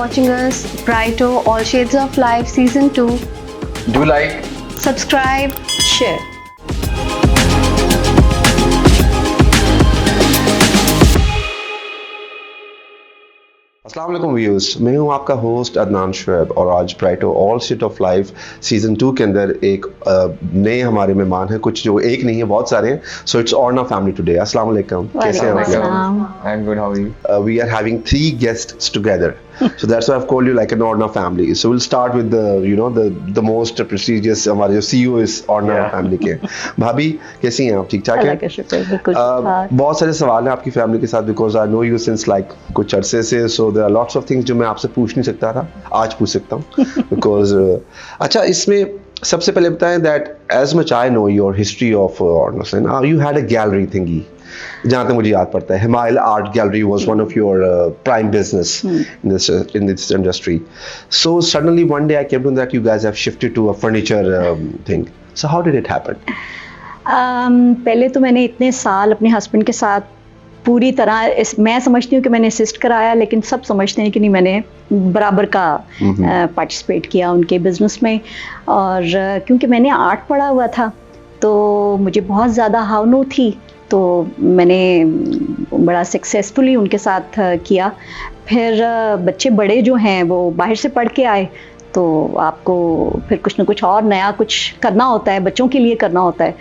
watching us, Brighto All Shades of Life Season 2. Do like, Subscribe, share. अस्सलाम वालेकुम viewers, मैं हूं आपका होस्ट अदनान शुएब और आज Brighto all shade of life season 2 के अंदर एक नए हमारे मेहमान हैं, कुछ जो एक नहीं है बहुत सारे हैं. सो इट्स ऑर्ना फैमिली टुडे. अस्सलाम वालेकुम, कैसे हैं आप? I'm good. How are you? We are having 3 guests together. So that's why I've called you like an Orna family. So we'll start with the most prestigious. हमारे जो CEO is Orna family के. भाभी कैसी हैं आप? ठीक ठाक हैं? बहुत सारे सवाल हैं आपकी फैमिली के साथ because I know you since like कुछ अरसे से. So there are lots of things जो मैं आपसे पूछ नहीं सकता था, आज पूछ सकता हूँ. Because अच्छा, इसमें सबसे पहले बताएं that as much I know your history of Orna, you had a gallery thingy. जहाँ तक मुझे याद पड़ता है, Himayal Art Gallery was one of your prime business in this industry. So suddenly one day I came to know that you guys have shifted to a furniture thing. So how did it happen? पहले तो मैंने इतने साल अपने husband के साथ पूरी तरह मैं समझती हूँ कि मैंने असिस्ट कराया, लेकिन सब समझते हैं कि नहीं, मैंने बराबर का पार्टिसिपेट किया उनके बिजनेस में. और क्योंकि मैंने आर्ट पढ़ा हुआ था तो मुझे बहुत ज़्यादा हावनू थी, तो मैंने बड़ा सक्सेसफुली उनके साथ किया. फिर बच्चे बड़े जो हैं वो बाहर से पढ़ के आए, तो आपको फिर कुछ ना कुछ और नया कुछ करना होता है, बच्चों के लिए करना होता है.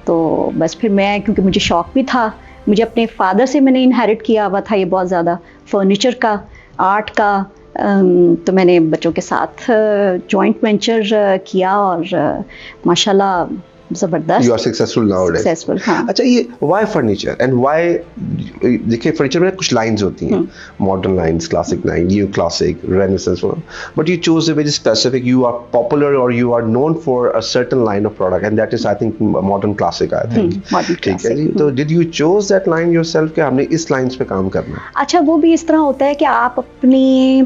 तो बस फिर मैं, क्योंकि मुझे शौक़ भी था, मुझे अपने फादर से मैंने इनहेरिट किया हुआ था ये बहुत ज़्यादा फर्नीचर का, आर्ट का. तो मैंने बच्चों के साथ जॉइंट वेंचर किया और माशाल्लाह जबरदस्त. You are successful nowadays. Successful, हाँ. अच्छा, ये why furniture and why? देखिए फर्नीचर में कुछ लाइंस होती हैं, modern lines, classic line, new classic, renaissance, but you chose a very specific. You are popular or you are known for a certain line of product and that is I think modern classic. I think. Modern ठीक है जी. classic. तो did you chose that line yourself कि हमने इस lines पे काम करना है? अच्छा, वो भी इस तरह होता है कि आप अपनी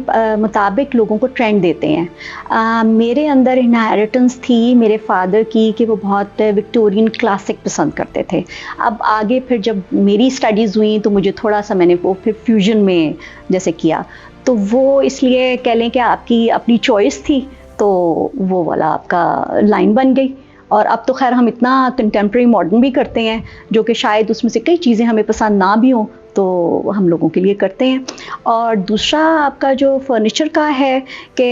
मुताबिक लोगों को ट्रेंड देते हैं. मेरे अंदर इनहेरिटेंस थी मेरे फादर की कि वो बहुत विक्टोरियन क्लासिक पसंद करते थे. अब आगे फिर जब मेरी स्टडीज़ हुई तो मुझे थोड़ा सा मैंने वो फिर फ्यूजन में जैसे किया, तो वो इसलिए कह लें कि आपकी अपनी चॉइस थी, तो वो वाला आपका लाइन बन गई. और अब तो खैर हम इतना कंटेम्प्रेरी मॉडर्न भी करते हैं जो कि शायद उसमें से कई चीज़ें हमें पसंद ना भी हों, तो हम लोगों के लिए करते हैं. और दूसरा आपका जो फर्नीचर का है कि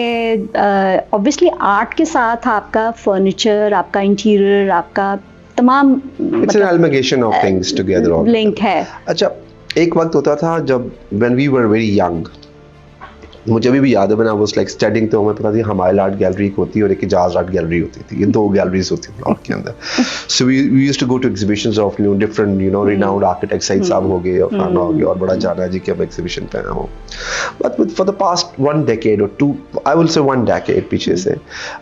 ऑब्वियसली आर्ट के साथ आपका फर्नीचर, आपका इंटीरियर, आपका तमाम It's an amalgamation of things together. Link है. अच्छा, एक वक्त होता था जब when we were very young, मुझे अभी भी याद है, मैंने वो लाइक स्टडिंग, तो हमें पता थी हमायल आर्ट गैलरी होती है और एक इजाज आर्ट गैलरी होती थी. ये 2 गैलरीज होती थी ब्लॉक के अंदर. So we used to go to exhibitions of different renowned architect. Saeed साहब हो गए और खाना हो गया और बड़ा जाना है जी कि अब एग्जीबिशन पे आया हूँ. But for the past 1 decade or 2, I will say 1 decade पीछे से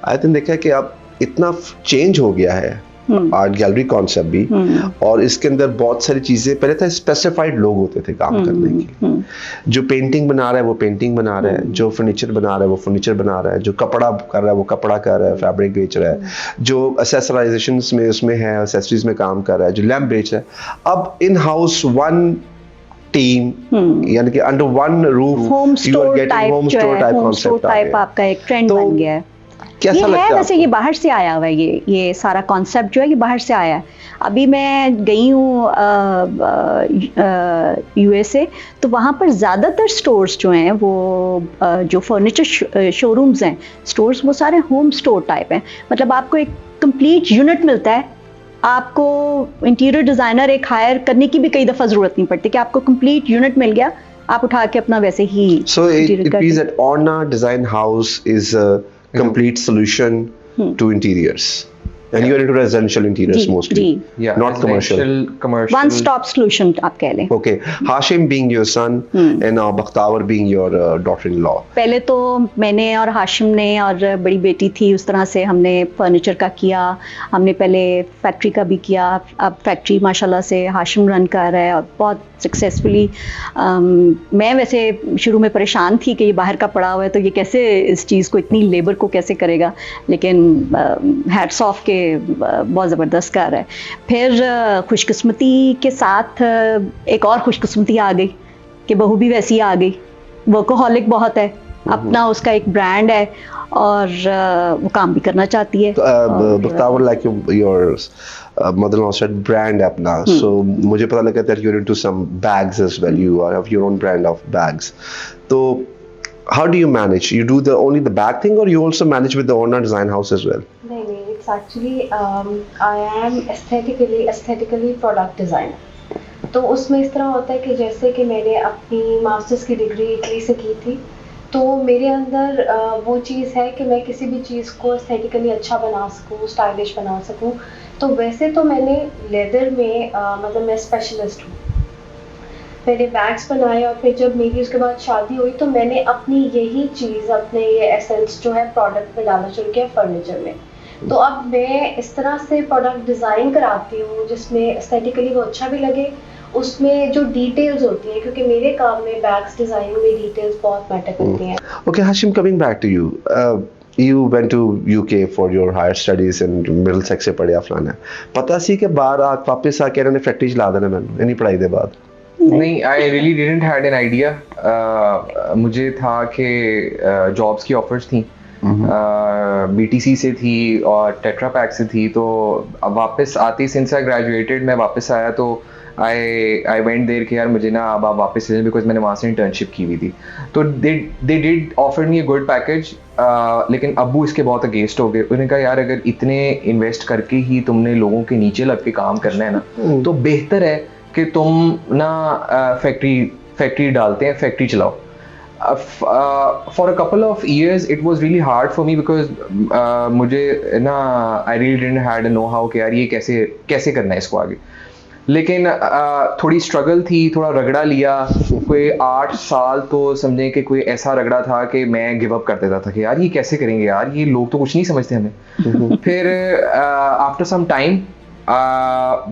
आई थिंक देखा कि अब इतना चेंज हो गया है आर्ट गैलरी कॉन्सेप्ट भी. और इसके अंदर बहुत सारी चीजें, पहले था स्पेसिफाइड लोग होते थे काम करने के. जो पेंटिंग बना रहा है वो पेंटिंग बना रहा है, जो फर्नीचर बना रहा है वो फर्नीचर बना रहा है, जो कपड़ा कर रहा है वो कपड़ा कर रहा है, फैब्रिक बेच रहा है, जो एक्सेसराइजेशन में उसमें है, एक्सेसरीज में काम कर रहा है, जो लैम्प बेच रहा है. अब इन हाउस 1 टीम, यानी कि under 1 roof home store type concept आपका एक ट्रेंड बन गया है. कैसा लगता है वैसे ये बाहर से आया हुआ है, ये सारा कॉन्सेप्ट जो है ये बाहर से आया है. अभी मैं गई हूँ USA, तो वहाँ पर ज़्यादातर स्टोर्स जो हैं वो जो फर्नीचर शोरूम्स हैं, स्टोर्स, वो सारे होम स्टोर टाइप हैं. मतलब आपको एक कंप्लीट यूनिट मिलता है, आपको इंटीरियर डिज़ाइनर एक हायर करने की भी कई दफ़ा ज़रूरत नहीं पड़ती, कि आपको कंप्लीट यूनिट मिल गया, आप उठा के अपना वैसे ही. So it means that Orna Design House is a complete solution to interiors. And you're into residential interiors mostly. Yeah, not commercial. One stop solution आप कह लें. Okay. Hashim being your son and Bakhtawar being your daughter-in-law. पहले तो मैंने और हाशिम ने और बड़ी बेटी थी, उस तरह से हमने फर्नीचर का किया. हमने पहले फैक्ट्री का भी किया. अब फैक्ट्री माशाल्लाह से हाशिम रन कर रहा है और बहुत सक्सेसफुली. मैं वैसे शुरू में परेशान थी कि ये बाहर का पड़ा हुआ है तो ये कैसे इस चीज़ को, इतनी लेबर को कैसे करेगा, लेकिन हैट्स ऑफ के बहुत ज़बरदस्त कर रहा है. फिर खुशकिस्मती के साथ एक और खुशकिस्मती आ गई कि बहू भी वैसी आ गई. वर्कोहॉलिक बहुत है, अपना उसका एक ब्रांड है और वो काम भी करना चाहती है। Buktavar, like your mother-in-law said brand है अपना, so मुझे पता लगा that you're into some bags as well. You have your own brand of bags. So how do you manage? You do only the bag thing, or you also manage with the Orna Design House as well? नहीं, it's actually I am aesthetically product designer. तो उसमें इस तरह होता है कि जैसे कि मैंने अपनी मास्टर्स की डिग्री इटली से की थी, तो मेरे अंदर वो चीज़ है कि मैं किसी भी चीज़ को एस्थेटिकली अच्छा बना सकूँ, स्टाइलिश बना सकूँ। तो वैसे तो मैंने लेदर में मतलब मैं स्पेशलिस्ट हूँ। मैंने बैग्स बनाए और फिर जब मेरी उसके बाद शादी हुई तो मैंने अपनी यही चीज़, अपने ये एसेंस जो है प्रोडक्ट में डालना शुरू किया, फर्नीचर में। तो अब मैं इस तरह से प्रोडक्ट डिज़ाइन कराती हूँ जिसमें एस्थेटिकली वो अच्छा भी लगे, उसमें जो डिटेल्स होती हैं, क्योंकि मेरे काम में बैग्स डिज़ाइनिंग में डिटेल्स बहुत मैटर करती हैं। Okay, Hashim, coming back to you. You went to UK for your higher studies and Middlesex से पढ़े फलाना। पता सी के बाहर वापस आके इन्होंने फैक्ट्री चला देना मैंने इन्हीं पढ़ाई के बाद। नहीं, I really didn't had an idea. मुझे था कि जॉब्स की ऑफर्स थी, BTC से थी और टेट्रा पैक से थी। तो अब वापस आती, सिंस आई ग्रेजुएटेड मैं वापस आया तो आई वेंट देयर कि यार मुझे ना अब आप वापस चलें, बिकॉज मैंने वहाँ से इंटर्नशिप की हुई थी। तो they did offer me a good package, लेकिन अब्बू इसके बहुत अगेंस्ट हो गए। उन्होंने कहा यार अगर इतने इन्वेस्ट करके ही तुमने लोगों के नीचे लग के काम करना है ना, तो बेहतर है कि तुम ना फैक्ट्री डालते हैं, फैक्ट्री चलाओ। For a couple of years it was really hard for me because मुझे ना I really didn't had a know how कि यार ये कैसे करना है इसको आगे। लेकिन थोड़ी स्ट्रगल थी, थोड़ा रगड़ा लिया। कोई 8 साल तो समझें कि कोई ऐसा रगड़ा था कि मैं गिव अप कर देता था कि यार ये कैसे करेंगे, यार ये लोग तो कुछ नहीं समझते हमें। फिर आफ्टर सम टाइम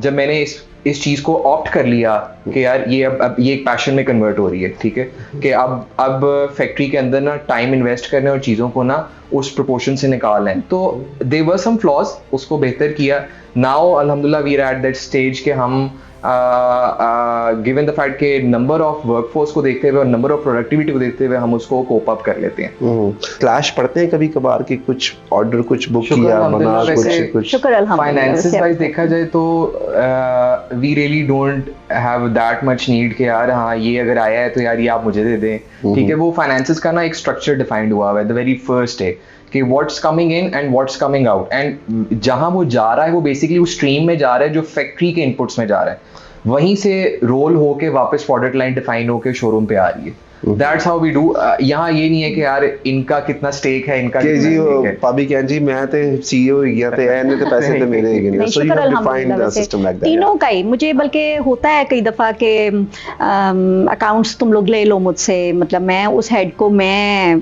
जब मैंने इस चीज़ को ऑप्ट कर लिया कि यार ये अब ये एक पैशन में कन्वर्ट हो रही है, ठीक है, कि अब फैक्ट्री के अंदर ना टाइम इन्वेस्ट करना और चीज़ों को ना उस प्रोपोर्शन से निकालना है। तो देयर वर सम फ्लॉज, उसको बेहतर किया। नाउ अल्हम्दुलिल्लाह we are at that stage के हम गिवन द फैक्ट के नंबर ऑफ वर्कफोर्स को देखते हुए और नंबर ऑफ प्रोडक्टिविटी को देखते हुए हम उसको कोप अप कर लेते हैं। क्लैश पड़ते हैं कभी कभार कि कुछ ऑर्डर कुछ बुक किया बना कुछ शुक्र अल्हम्दुलिल्लाह। फाइनेंसेस वाइज देखा जाए तो we really don't have that much need कि यार हाँ ये अगर आया है तो यार ये आप मुझे दे दें, ठीक है। वो फाइनेंसेस का ना एक स्ट्रक्चर डिफाइंड हुआ है द वेरी फर्स्ट डे कि what's coming in and what's coming out, and जहां वो जा रहा है वो बेसिकली उस स्ट्रीम में जा रहा है जो फैक्ट्री के इनपुट्स में जा रहा है, वहीं से रोल होके वापस प्रोडक्ट लाइन डिफाइन होके शोरूम पे आ रही है। That's how we do। यहाँ ये नहीं है कि यार इनका कितना स्टेक है, इनका कितना स्टेक है। भाभी कहन जी मैं तो CEO हो गया थे, इन्हें तो पैसे तो मेरे ही नहीं। So you have defined the system like that। तीनों का ही मुझे बल्कि होता है कई दफ़ा के अकाउंट्स तुम लोग ले लो मुझसे, मतलब मैं उस हेड को मैं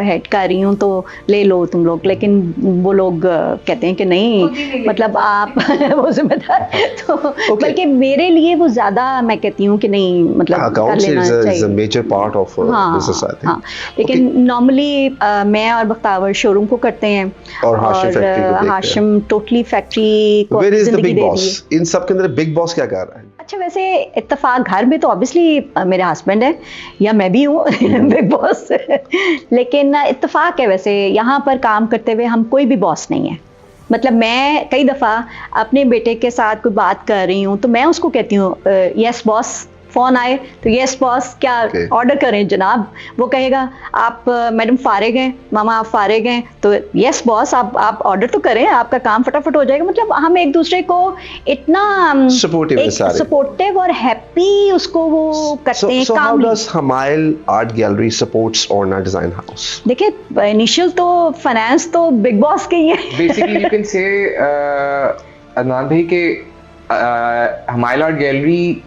हेड कर रही हूँ तो ले लो तुम लोग, लेकिन वो लोग कहते हैं कि नहीं मतलब आप वो जिम्मेदार। तो बल्कि मेरे लिए वो ज़्यादा मैं कहती हूँ कि नहीं मतलब कर लेना चाहिए। हाँ, लेकिन नॉर्मली मैं और बख्तावर शोरूम को करते हैं और हाशिम टोटली फैक्ट्री को जिंदगी दे दी है। इन सब के अंदर बिग बॉस क्या कर रहा है? अच्छा, वैसे इत्तेफाक घर में तो ऑब्वियसली मेरे हस्बैंड है या मैं भी हूँ बिग बॉस, लेकिन इत्तेफाक है वैसे यहाँ पर काम करते हुए हम कोई भी बॉस नहीं है। मतलब मैं कई दफ़ा अपने बेटे के साथ कोई बात कर रही हूँ तो मैं उसको कहती हूँ यस बॉस, फ़ोन आए तो यस बॉस क्या ऑर्डर करें जनाब, वो कहेगा आप मैडम फारिग हैं, मामा आप फारिग हैं, तो यस बॉस आप ऑर्डर तो करें, आपका काम फटाफट हो जाएगा। मतलब हम एक दूसरे को इतना सपोर्टिव और हैप्पी उसको वो करते हैं। So how does Hamail Art Gallery supports Orna Design House? देखिए इनिशियल तो फाइनेंस तो बिग बॉस के ही है। Basically you can say Adnan भाई के हमाइल आर्ट गैलरी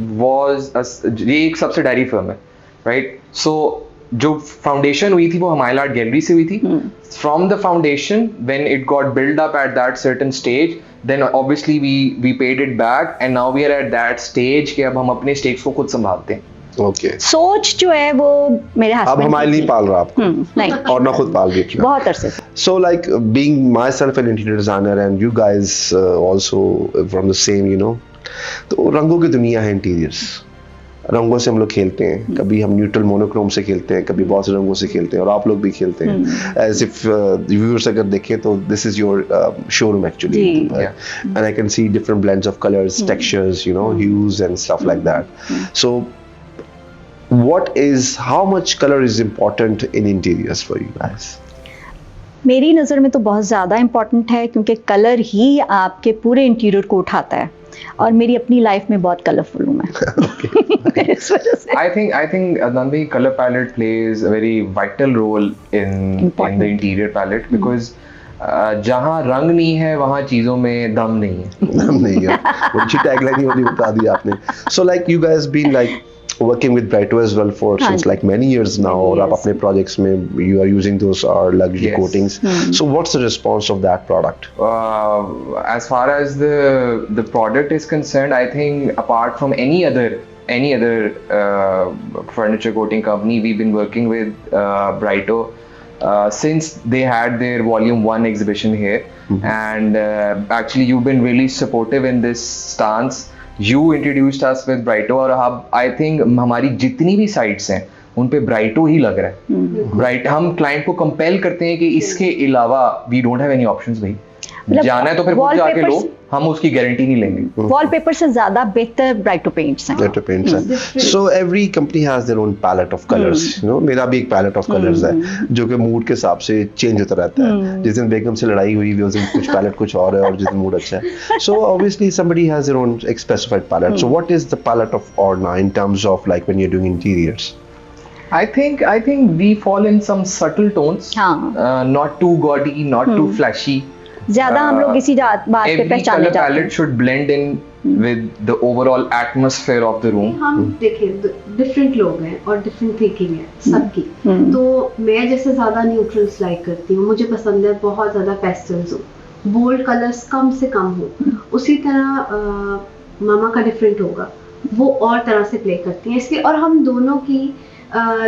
ये एक सब्सिडायरी फर्म है, राइट। सो जो फाउंडेशन हुई थी वो हमाइल आर्ट गैलरी से हुई थी। From the foundation when it got build up at that certain stage, then obviously we paid it back and now we are at that stage कि अब हम अपने स्टेक्स को खुद संभालते हैं। ओके, सोच जो है वो मेरे हस्बैंड अब हमारे लिए पाल रहा आपको नहीं और ना खुद पाल रही है बहुत अरसे। So like being myself an interior designer and you guys also from the same, you know, तो रंगों की दुनिया है इंटीरियर्स। रंगों से हम लोग खेलते हैं, कभी हम न्यूट्रल मोनोक्रोम से खेलते हैं, कभी बहुत से रंगों से खेलते हैं, और आप लोग भी खेलते हैं एज इफ व्यूअर्स अगर देखें तो this is your showroom actually, and I can see different blends of colours, textures, you know, huge and stuff like that. So what is, how much color is important in interiors for you guys? मेरी नज़र में तो बहुत ज़्यादा important है, क्योंकि colour ही आपके पूरे इंटीरियर को उठाता है, और मेरी अपनी लाइफ में बहुत कलरफुल हूँ मैं. इस वजह से I think Adnan, color palette plays a very vital role in the interior palette, because जहाँ रंग नहीं है वहाँ चीजों में दम नहीं है. दम नहीं है, वो अच्छी टैगलाइन ही वाली बता दी आपने. So like you guys been like working with Brighto as well for since like many years now, और आप अपने projects में you are using those luxury coatings. So what's the response of that product? As far as the product is concerned, I think apart from any other furniture coating company, we've been working with Brighto since they had their volume 1 exhibition here, and actually you've been really supportive in this stance. You introduced us with Brighto, और अब I think हमारी जितनी भी sites हैं उन पे Brighto ही लग रहा है. Bright, हम क्लाइंट को कंपेल करते हैं कि इसके अलावा we don't have any options भाई. जाना है तो फिर खुद जाके लो, हम उसकी गारंटी नहीं लेंगे. वॉलपेपर से ज्यादा बेहतर ब्राइटो पेंट्स हैं. Brighto paints हैं. So every company has their own palette of colors. You know, मेरा भी एक palette of colors है जो कि मूड के हिसाब से चेंज होता रहता है. जिस दिन बेगम से लड़ाई हुई उस दिन कुछ palette कुछ और है, और जिस दिन मूड अच्छा है. So obviously somebody has their own specified palette. So what is the palette of Orna in terms of like when you're doing interiors? I think we fall in some subtle tones, not too gaudy, not too flashy. ज्यादा हम लोग इसी बात पे पहचाने जाते हैं. जाते हैं. Every color palette should blend in with the overall atmosphere of the room. हम देखें डिफरेंट लोग हैं और डिफरेंट थिंकिंग है सबकी. तो मैं जैसे ज़्यादा न्यूट्रल्स लाइक करती हूँ, मुझे पसंद है बहुत ज़्यादा पेस्टल्स हो, बोल्ड कलर्स कम से कम हो. उसी तरह मामा का डिफरेंट होगा, वो और तरह से प्ले करती हैं. इसलिए और हम दोनों की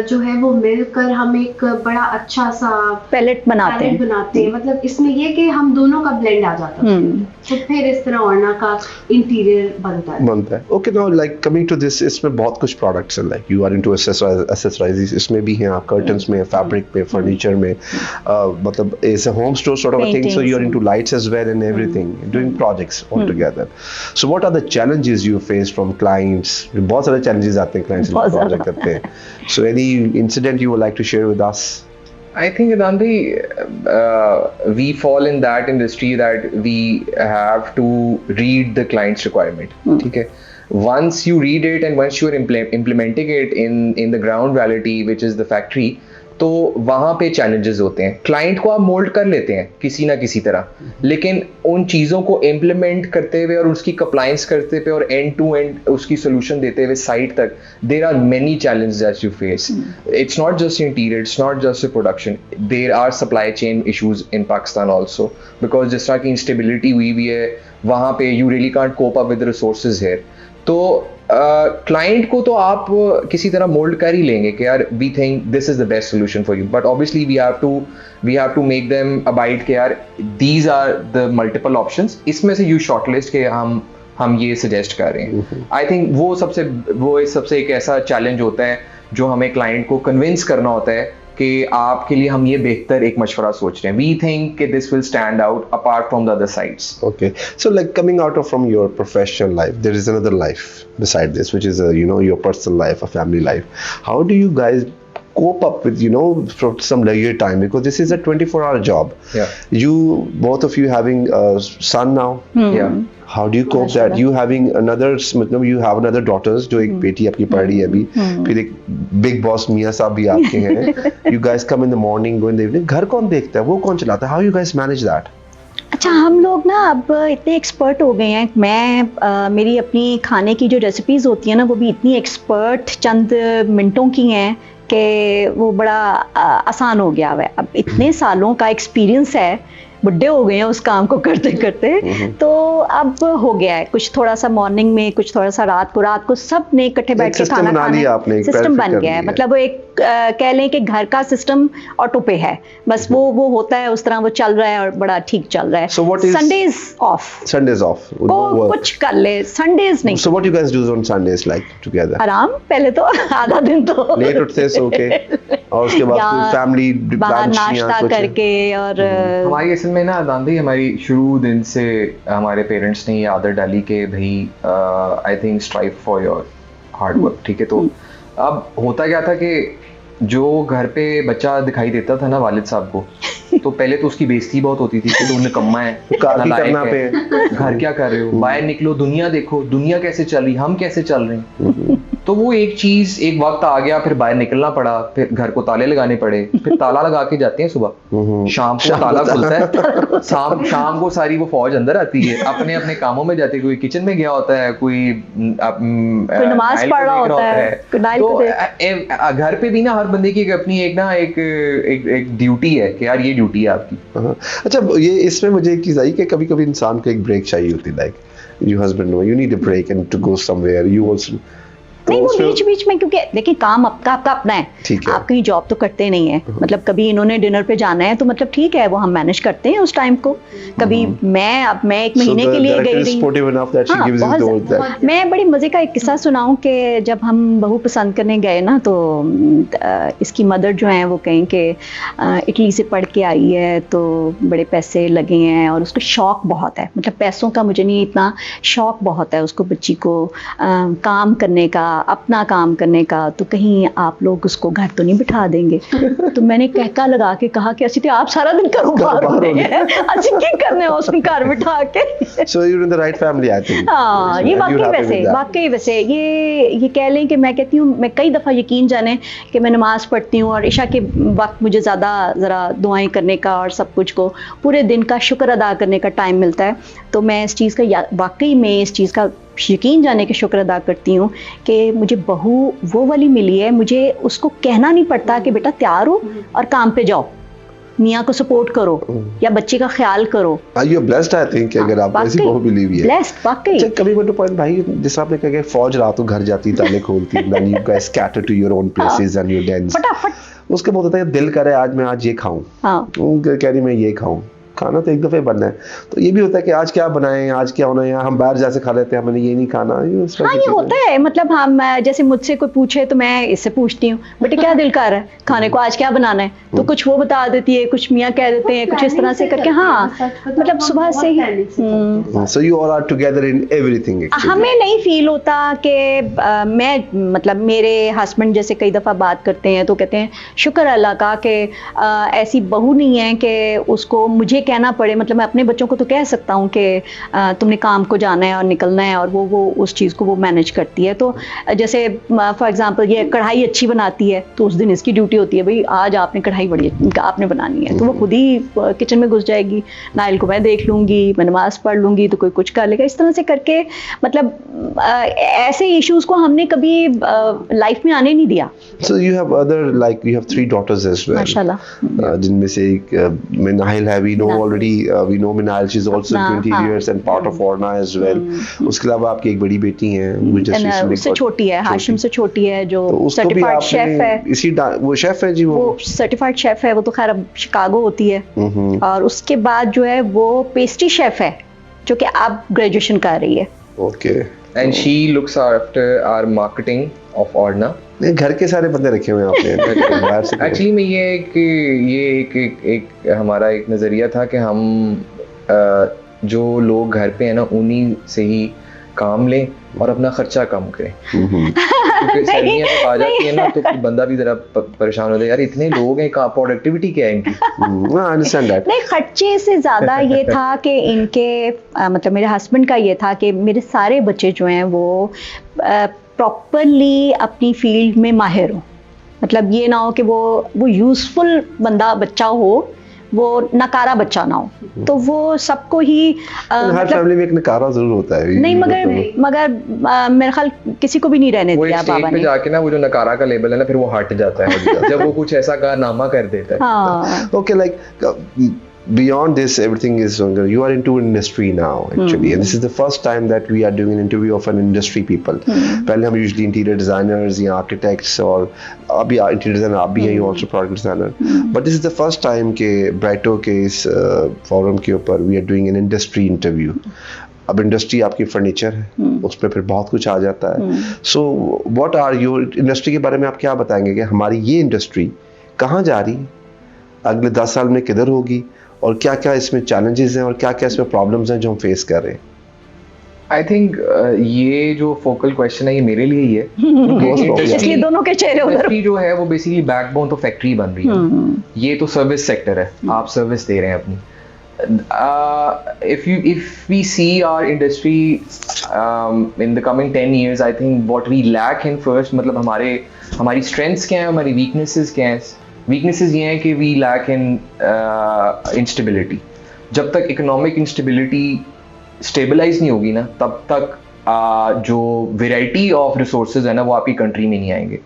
जो है वो मिलकर हम एक बड़ा अच्छा सा पैलेट बनाते हैं. मतलब इसमें ये कि हम दोनों का ब्लेंड आ जाता है, तो फिर इस तरह Orna का इंटीरियर बनता है. Okay, now like coming to this, इसमें बहुत कुछ products हैं, like you are into accessories, इसमें भी हैं आप, curtains में, fabric में, furniture में, मतलब it's a home store sort of a thing, so you are into lights as well and everything, doing projects all together. So what are the challenges you face from clients? बहुत सारे challenges आते हैं clients जब project करते हैं. So any incident you would like to share with us? I think Adnan, we fall in that industry that we have to read the client's requirement. Okay. Once you read it and once you are implementing it in the ground reality, which is the factory, तो वहाँ पे challenges होते हैं. Client को आप mould कर लेते हैं किसी ना किसी तरह, लेकिन उन चीज़ों को इम्प्लीमेंट करते हुए और उसकी कंप्लायंस करते हुए और एंड टू एंड उसकी सोल्यूशन देते हुए साइट तक, there are many challenges that you face. It's not just interior, it's not just production, there are supply chain issues in Pakistan also, because जिस तरह की इंस्टेबिलिटी हुई भी है वहाँ पे you really can't cope up with resources here. तो client को तो आप किसी तरह मोल्ड कर ही लेंगे कि यार we think this is the best solution for you, but obviously we have to make them abide के यार these are the multiple options, इसमें से यू शॉर्टलिस्ट के हम ये सजेस्ट कर रहे हैं. आई थिंक वो सबसे एक ऐसा चैलेंज होता है जो हमें क्लाइंट को कन्विंस करना होता है कि आपके लिए हम ये बेहतर एक मशवरा सोच रहे हैं. वी थिंक कि this will stand out apart from the other sides. Okay, so like coming out of from your professional life, there is another life beside this, which is your personal life, a family life. How do you guys cope up with for some leisure time, because this is a 24-hour job? Yeah. You both of you having a son now. Yeah. How do you cope that? You having you have another daughters जो एक बेटी आपकी पढ़ रही है अभी, फिर एक बिग बॉस मियाँ साहब भी आपके हैं. You guys come in the morning, go in the evening. घर कौन देखता है, वो कौन चलाता है? How you guys manage that? अच्छा, हम लोग ना अब इतने एक्सपर्ट हो गए हैं. मैं मेरी अपनी खाने की जो रेसिपीज़ होती हैं ना, वो भी इतनी एक्सपर्ट चंद मिनटों की हैं कि वो बड़ा आसान हो गया है. अब इतने सालों का एक्सपीरियंस है बुढ़े हो गए हैं उस काम को करते करते। तो अब हो गया है कुछ थोड़ा सा मॉर्निंग में, कुछ थोड़ा सा रात को सब ने इकट्ठे बैठ के खाना खाना, सिस्टम बन गया है। मतलब वो एक कह लें कि घर का सिस्टम ऑटो पे है, बस वो होता है उस तरह, वो चल रहा है और बड़ा ठीक चल रहा है। संडेज ऑफ कुछ कर ले, संडेज नहीं। So what you guys do on Sundays like together? आराम, पहले तो आधा दिन तो लेट उठते सो के, और उसके बाद फैमिली बाहर नाश्ता करके। और हमारी असल में ना दांदी, हमारी शुरू दिन से हमारे पेरेंट्स ने ये आदत डाली कि भाई I think strive for your hard work, ठीक है। तो अब होता क्या था कि जो घर पे बच्चा दिखाई देता था ना वालिद साहब को, तो पहले तो उसकी बेइज्जती बहुत होती थी कि तुम निकम्मा है, करना पे घर क्या कर रहे हो, बाहर निकलो, दुनिया देखो, दुनिया कैसे चल रही, हम कैसे चल रहे हैं। तो वो एक चीज, एक वक्त आ गया, फिर बाहर निकलना पड़ा, फिर घर को ताले लगाने पड़े, फिर ताला लगा के जाते हैं सुबह, शाम को ताला खुलता है, शाम को सारी वो फौज अंदर आती है, अपने अपने कामों में जाती है, कोई किचन में गया होता है, कोई नमाज पढ़ रहा होता है। तो घर पे भी ना हर बंदे की अपनी एक ड्यूटी है कि यार ये ड्यूटी है आपकी। अच्छा, ये इसमें मुझे एक चीज आई कि कभी कभी इंसान को एक ब्रेक चाहिए होती है, like you husband know you need a break and to go somewhere, you also. नहीं, वो बीच बीच में, क्योंकि देखिए काम आपका अपना है, आप कहीं जॉब तो करते नहीं है। मतलब कभी इन्होंने डिनर पे जाना है तो मतलब ठीक है, वो हम मैनेज करते हैं उस टाइम को। कभी मैं 1 महीने के लिए गई रही। मैं बड़ी मजे का एक किस्सा सुनाऊं कि जब हम बहू पसंद करने गए ना, तो इसकी मदर जो है वो कहें कि इटली से पढ़ के आई है, तो बड़े पैसे लगे हैं और उसको शौक बहुत है, मतलब पैसों का मुझे नहीं, इतना शौक बहुत है उसको, बच्ची को काम करने का, अपना काम करने का। तो कहीं आप लोग उसको घर तो नहीं बिठा देंगे? तो मैंने कहका लगा के कहा कि असि तो आप सारा दिन घरों बाहर होते हैं, असि की करने उसको घर बिठा के। So you're in the right family, I think. हाँ, ये वाकई वैसे ये कह लें कि मैं कहती हूँ, मैं कई दफ़ा यकीन जाने कि मैं नमाज पढ़ती हूँ और इशा के वक्त मुझे ज़्यादा ज़रा दुआएं करने का और सब कुछ को पूरे दिन का शुक्र अदा करने का टाइम मिलता है। तो मैं इस चीज़ का वाकई में इस चीज़ का यकीन जाने के शुक्र अदा करती हूँ कि मुझे बहू वो वाली मिली है, मुझे उसको कहना नहीं पड़ता कि बेटा तैयार हो और काम पे जाओ, मियाँ को सपोर्ट करो या बच्चे का ख्याल करो। यू ब्लेस्ड, आई थिंक, अगर आप ऐसी बहू मिली हुई है। ब्लेस्ड वाकई। कभी बट पॉइंट भाई, जिस आपने कहा कि फौज रात को घर जाती, ताले खोलती, then you guys scatter to your own places and your dens, फटाफट उसके बहुत होता है दिल करे आज मैं ये खाऊं, कह रही मैं ये खाऊं। खाना तो एक दफे बनना है, तो ये भी होता है कि आज क्या बनाएं, आज क्या होना है, हम बाहर जैसे खा लेते हैं, मैंने ये नहीं खाना। हाँ, ये होता है। मतलब हम जैसे मुझसे कोई पूछे तो मैं इससे पूछती हूँ, बेटे क्या दिल कर रहा है खाने को, आज क्या बनाना है, तो कुछ वो बता देती है, कुछ मियाँ कह देते हैं, कुछ इस तरह से करके। हाँ, मतलब सुबह से ही। So you all are together in everything. हमें नहीं फील होता कि मैं, मतलब मेरे हस्बैंड जैसे कई दफ़ा बात करते हैं तो कहते हैं शुक्र अल्लाह का कि ऐसी बहू नहीं है कि उसको मुझे कहना पड़े। मतलब मैं अपने बच्चों को तो कह सकता हूँ कि तुमने काम को जाना है और निकलना है, और वो उस चीज़ को वो मैनेज करती है। तो जैसे फॉर एग्जांपल ये कढ़ाई अच्छी बनाती है तो उस दिन इसकी ड्यूटी होती है, भाई आज आपने कढ़ाई बड़ी आपने बनानी है, तो वो खुद ही किचन में घुस जाएगी। नाइल को मैं देख लूँगी, मैं नमाज पढ़ लूँगी, तो कोई कुछ कर लेगा। इस तरह से करके मतलब ऐसे इश्यूज़ को हमने कभी लाइफ में आने नहीं दिया। So you have other, like you have 3 daughters as well. माशाल्लाह। जिनमें से एक मिनाइल है, we know already, we know Minal, she's also 20 years and part of Orna as well. उसके अलावा आपकी एक बड़ी बेटी है, उससे छोटी है, हाशिम से छोटी है, जो सर्टिफाइड शेफ है। इसी वो शेफ है जी, वो सर्टिफाइड शेफ है। वो तो खैर अब शिकागो होती है, और उसके बाद जो है वो पेस्ट्री शेफ है, जो कि अब ग्रेजुएशन कर रही है। Okay. And she looks after our marketing of Orna. घर के सारे बंदे रखे हुए हैं आपने। एक्चुअली में ये एक हमारा एक नज़रिया था कि हम जो लोग घर पे हैं ना, उन्हीं से ही काम लें और अपना खर्चा कम करें। क्योंकि सर्दियाँ जब आ जाती है ना, तो बंदा भी जरा परेशान होता है, यार इतने लोग हैं, कहाँ प्रोडक्टिविटी क्या है इनकी। नहीं, खर्चे से ज़्यादा ये था कि इनके मतलब मेरे हस्बैंड का ये था कि मेरे सारे बच्चे जो हैं वो प्रॉपरली अपनी फील्ड में माहिर हो। मतलब ये ना हो कि वो यूज़फुल बच्चा हो, वो नकारा बच्चा ना हो। तो वो सबको ही हर फैमिली में एक नकारा जरूर होता है। नहीं, मगर मेरे ख्याल किसी को भी नहीं रहने दिया बाबा ने। जाके ना वो जो नकारा का लेबल है ना, फिर वो हट जाता है जब वो कुछ ऐसा कारनामा कर देता है। Okay, like beyond this, everything is you are into industry now actually, and this is the first time that we are doing an interview of an industry people. पहले हम usually interior designers या architects और अभी interior designer आप भी हैं, you also product designer, but this is the first time के Brighto के इस forum के ऊपर we are doing an industry interview. अब इंडस्ट्री आपकी फर्नीचर है, उसमें फिर बहुत कुछ आ जाता है. So what are your industry के बारे में आप क्या बताएंगे कि हमारी ये इंडस्ट्री कहाँ जा रही, अगले 10 साल में किधर होगी, और क्या क्या इसमें चैलेंजेस हैं और क्या क्या इसमें प्रॉब्लम्स हैं जो हम फेस कर रहे हैं? आई थिंक ये जो फोकल क्वेश्चन है ये मेरे लिए ही है. इसलिए दोनों के चेहरे उधर. इंडस्ट्री जो है वो बेसिकली बैकबोन तो फैक्ट्री बन रही है. ये तो सर्विस सेक्टर है, आप सर्विस दे रहे हैं अपनी. if we see our industry in the coming 10 years, I think what we lack in first, मतलब हमारी strengths क्या हैं, हमारी weaknesses क्या हैं. weaknesses ये हैं कि we lack in instability. जब तक economic instability stabilize नहीं होगी ना, तब तक जो variety of resources है ना वो आपकी country में नहीं आएंगे.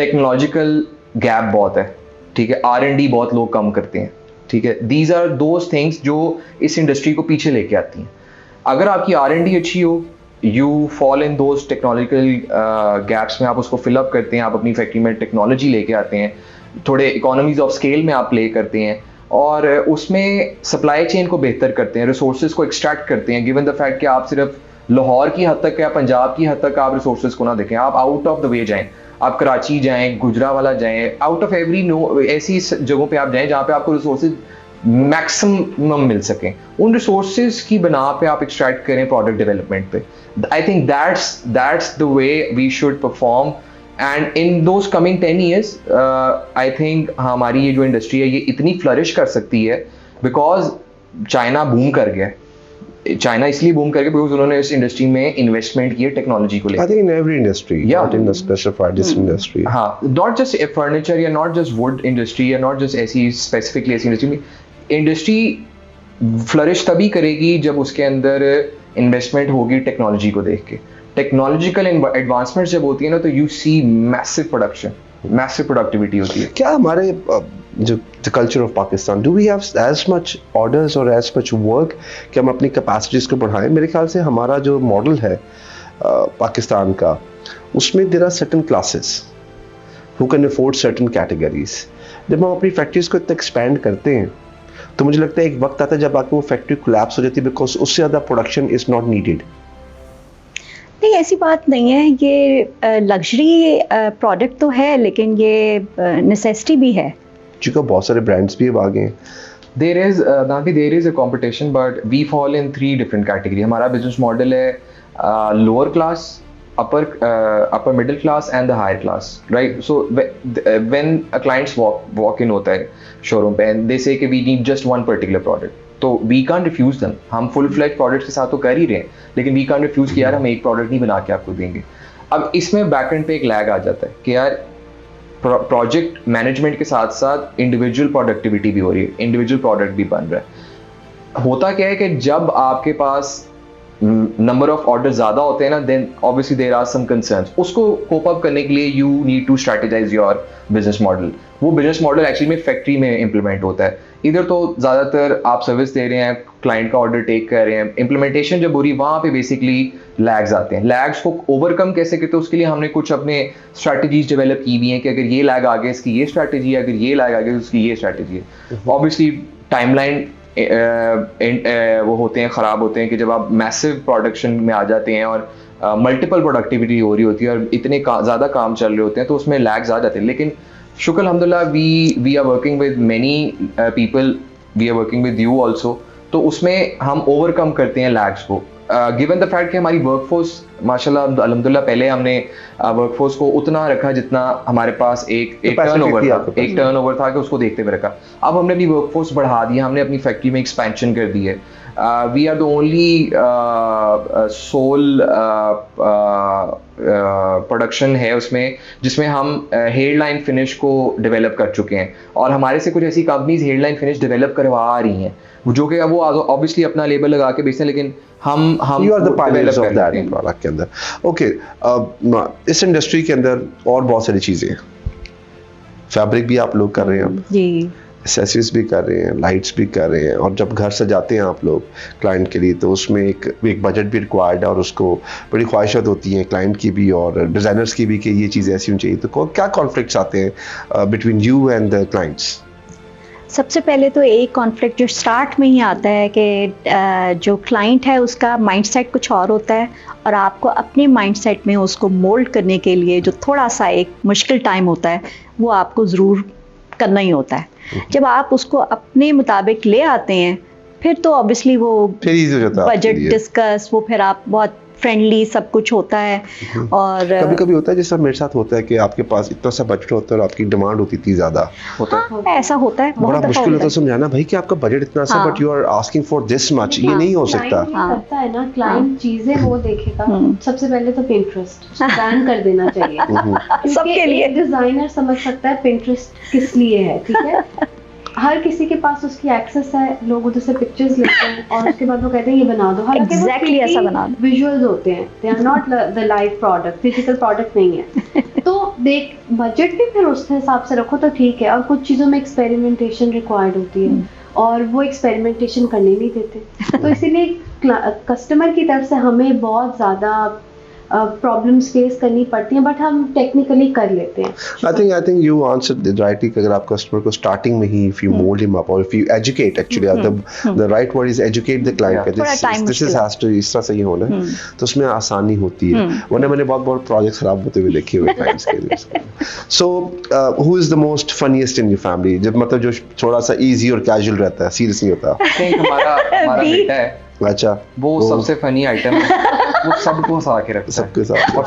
technological gap बहुत है, ठीक है. R&D बहुत लोग कम करते हैं, ठीक है. These are those things जो इस इंडस्ट्री को पीछे लेके आती हैं. अगर आपकी R&D अच्छी हो, you fall in those technological gaps में आप उसको fill up करते हैं, आप अपनी फैक्ट्री में टेक्नोलॉजी लेके आते हैं, थोड़े economies of scale में आप प्ले करते हैं और उसमें सप्लाई चेन को बेहतर करते हैं, रिसोर्सेज को एक्सट्रैक्ट करते हैं. गिवन द फैक्ट कि आप सिर्फ लाहौर की हद तक या पंजाब की हद तक आप रिसोर्सेज को ना देखें, आप आउट ऑफ द वे जाएं, आप कराची जाएं, गुजरावाला जाएं, आउट ऑफ एवरी ऐसी जगहों पे आप जाएं जहाँ पे आपको रिसोर्सेज मैक्सिमम मिल सकें. उन रिसोर्सेज की बना पे आप एक्सट्रैक्ट करें प्रोडक्ट डेवलपमेंट पे. I think that's the way we should perform. And in those coming 10 years I think हमारी ये जो इंडस्ट्री है ये इतनी फ्लरिश कर सकती है बिकॉज चाइना बूम कर गया. चाइना इसलिए बूम कर गया बिकॉज उन्होंने इस इंडस्ट्री में इन्वेस्टमेंट की है टेक्नोलॉजी को लेकर. I think in every industry, not in a specified this industry. हाँ, not just furniture या not just wood industry या not just ऐसी specifically ऐसी इंडस्ट्री में, इंडस्ट्री फ्लरिश तभी करेगी जब उसके अंदर इन्वेस्टमेंट होगी टेक्नोलॉजी को देख के. टेक्नोलॉजिकल एडवांसमेंट जब होती है ना तो you see massive production, massive productivity होती है. क्या हमारे जो the culture of Pakistan, do we have as much orders or as much work कि हम अपनी capacities को बढ़ाएं? मेरे ख्याल से हमारा जो मॉडल है पाकिस्तान का, उसमें there are certain classes who can afford certain categories. जब हम अपनी फैक्ट्रीज को इतना एक्सपैंड करते हैं तो मुझे लगता है एक वक्त आता है जब आपको वो फैक्ट्री कोलैप्स हो जाती है बिकॉज उससे ज़्यादा प्रोडक्शन इज नॉट नीडेड. नहीं, ऐसी बात नहीं है. ये लग्जरी प्रोडक्ट तो है लेकिन ये नेसेसिटी भी है. चूँकि बहुत सारे ब्रांड्स भी अब आ गए हैं. there is a competition but we fall in 3 different category. हमारा बिजनेस मॉडल है lower class, upper middle class and the higher class, right? So when a clients walk in होता है शोरूम पे and they say कि we need just one particular product, तो we can't refuse them. हम full fledged products के साथ तो कर ही रहे हैं लेकिन we can't refuse कि यार हम एक product नहीं बना के आपको देंगे. अब इसमें बैक एंड पे एक लैग आ जाता है कि यार प्रोजेक्ट मैनेजमेंट के साथ साथ इंडिविजुअल प्रोडक्टिविटी भी हो रही है, इंडिविजुअल प्रोडक्ट भी बन रहा है. होता क्या है कि जब आपके पास नंबर ऑफ ऑर्डर ज़्यादा होते हैं ना then obviously there are some concerns. उसको कोप अप करने के लिए you need to strategise your business model. वो बिजनेस मॉडल एक्चुअली में फैक्ट्री में इंप्लीमेंट होता है. इधर तो ज़्यादातर आप सर्विस दे रहे हैं, क्लाइंट का ऑर्डर टेक कर रहे हैं, इंप्लीमेंटेशन जब हो रही है वहाँ पे बेसिकली लैग्स आते हैं. लैग्स को ओवरकम कैसे करते हैं उसके लिए हमने कुछ अपने स्ट्रैटेजीज डेवलप की हुई हैं कि अगर ये लैग आ गया इसकी ये स्ट्रैटेजी है, अगर ये लैग आ गया उसकी ये स्ट्रैटेजी है. ऑब्वियसली टाइमलाइन वो होते हैं, ख़राब होते हैं कि जब आप मैसिव प्रोडक्शन में आ जाते हैं और मल्टीपल प्रोडक्टिविटी हो रही होती है और इतने ज़्यादा काम चल रहे होते हैं तो उसमें लैग्स आ जाते हैं. लेकिन शुक्र अल्हम्दुलिल्लाह we are working with many people, we are working with you also. तो उसमें हम ओवरकम करते हैं लैग्स को. गिवन द फैक्ट कि हमारी वर्कफोर्स माशाल्लाह अल्हम्दुलिल्लाह पहले हमने वर्कफोर्स को उतना रखा जितना हमारे पास एक टर्नओवर था कि उसको देखते हुए रखा. अब हमने अपनी वर्कफोर्स बढ़ा दी, हमने अपनी फैक्ट्री में एक्सपेंशन कर दी है. We are the only sole production है उसमें जिसमें हम हेयरलाइन फिनिश को डेवलप कर चुके हैं और हमारे से कुछ ऐसी कंपनीज हेयरलाइन फिनिश डेवलप करवा रही हैं जो कि वो ऑब्वियसली अपना लेबल लगा के बेचते हैं लेकिन हम you are the pioneers of that product के अंदर. ओके, इस इंडस्ट्री के अंदर और बहुत सारी चीज़ें हैं. फैब्रिक भी आप लोग कर रहे हैं अब, जी, एक्सेसरीज भी कर रहे हैं, लाइट्स भी कर रहे हैं, और जब घर सजाते हैं आप लोग क्लाइंट के लिए तो उसमें एक बजट भी रिक्वायर्ड है और उसको बड़ी ख्वाहिशात होती हैं क्लाइंट की भी और डिज़ाइनर्स की भी कि ये चीज़ ऐसी होनी चाहिए। तो क्या कॉन्फ्लिक्ट्स आते हैं between you and the clients? सबसे पहले तो एक कॉन्फ्लिक्ट जो स्टार्ट में ही आता है कि जो क्लाइंट है उसका माइंडसेट कुछ और होता है और आपको अपने माइंडसेट में उसको मोल्ड करने के लिए जो थोड़ा सा एक मुश्किल टाइम होता है वो आपको ज़रूर करना ही होता है। जब आप उसको अपने मुताबिक ले आते हैं फिर तो ऑब्वियसली वो फिर easy हो जाता है आपके बजट लिए। डिस्कस वो फिर आप बहुत फ्रेंडली सब कुछ होता है। और कभी कभी होता है जैसा मेरे साथ होता है कि आपके पास इतना सा बजट होता है और आपकी डिमांड होती थी ज़्यादा, होता है। हाँ, ऐसा होता है, बहुत बड़ा दफा मुश्किल होता है होता है। समझाना भाई कि आपका बजट इतना सा हाँ। But you are asking for this much, ये हाँ। नहीं हो सकता। क्लाइंट हाँ। करता है ना, क्लाइंट चीजें वो देखेगा। हम्म। सबसे पहले तो पिंटरेस्ट बैन कर देना चाहिए क्योंकि सबके लिए। एक डिजाइनर समझ सकता है पिंटरेस्ट किस लिए है, ठीक है। हर किसी के पास उसकी एक्सेस है, लोग उधर से पिक्चर्स लेते हैं और उसके बाद वो कहते हैं ये बना दो। हालांकि Exactly ऐसा बना दो। विजुअल्स होते हैं, they are not the live product, physical product नहीं है। तो देख बजट भी फिर उस हिसाब से रखो तो ठीक है। और कुछ चीज़ों में एक्सपेरिमेंटेशन रिक्वायर्ड होती है और वो एक्सपेरिमेंटेशन करने नहीं देते। तो इसीलिए कस्टमर की तरफ से हमें बहुत ज़्यादा प्रॉब्लम्स फेस करनी पड़ती हैं, बट हम टेक्निकली कर लेते हैं। I think you answered it rightly कि अगर आप कस्टमर को स्टार्टिंग में ही if you mold him up or if you educate actually the right word is educate the client Yeah. कि थोड़ा time this मुश्किल is has to इस तरह से ही होना है तो उसमें आसानी होती है। वरना मैंने बहुत प्रोजेक्ट्स खराब होते हुए देखे हुए क्लाइंट्स के लिए। So who is the most funniest in your family? जब मतलब जो थोड़ा सा easy और casual रहता है, serious नहीं होता। I think हमारा Beat. बेटा है, अच्छा, वो सबसे फनी आइटम है। वो सबको हंसा के रखता है सबके साथ। और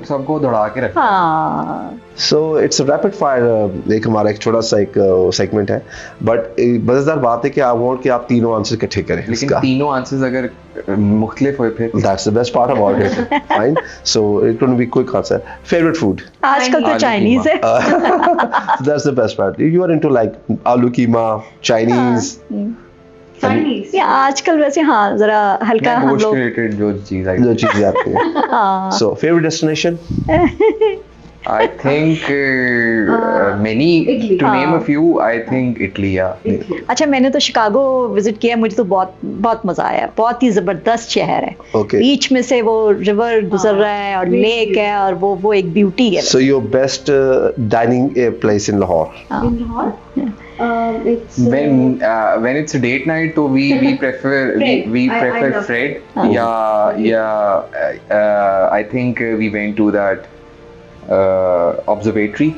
सबको दौड़ा के रखता है। हाँ सो इट्स रैपिड फायर एक हमारा एक छोटा सा एक सेगमेंट है, बट मजेदार बात है कि आई वांट कि आप तीनों आंसर इकट्ठे करें लेकिन इसका। तीनों आंसर्स अगर मुख्तलिफ हुए फिर That's the best part about it. Fine. So it will be quick answer. Favorite food? आजकल तो आलू चाइनीज है। That's the best part. You are into like aloo keema, Chinese. Chinese या आजकल वैसे हाँ जरा हल्का हम गोश्त लोग रिलेटेड जो चीज आई जो चीजें आती हैं। हाँ So favorite destination? I think many Italy. to name a हाँ। few I think Italy yeah अच्छा मैंने तो शिकागो विजिट किया, मुझे तो बहुत मजा आया। बहुत ही जबरदस्त शहर है। Okay. बीच में से वो रिवर गुजर रहा है और Great लेक view. है और वो एक ब्यूटी है। So your best dining place in Lahore? in Lahore. It's when it's date night so we prefer Fred. we I prefer love Fred Fred. I think we went to that observatory.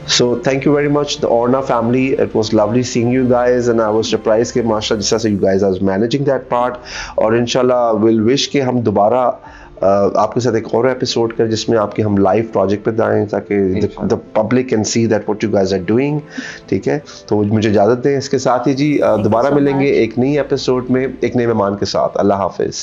So thank you very much, the Orna family. It was lovely seeing you guys, and I was surprised कि माशाल्लाह जिस तरह से you guys are managing that part. और इंशाल्लाह will wish कि हम दोबारा आपके साथ एक और एपिसोड करें जिसमें आपके हम लाइव प्रोजेक्ट पे जाएं ताकि the public can see that what you guys are doing. ठीक है, तो मुझे इजाज़त दें। इसके साथ ही जी दोबारा so मिलेंगे much. एक नई एपिसोड में एक नए मेहमान के साथ। अल्लाह हाफिज़।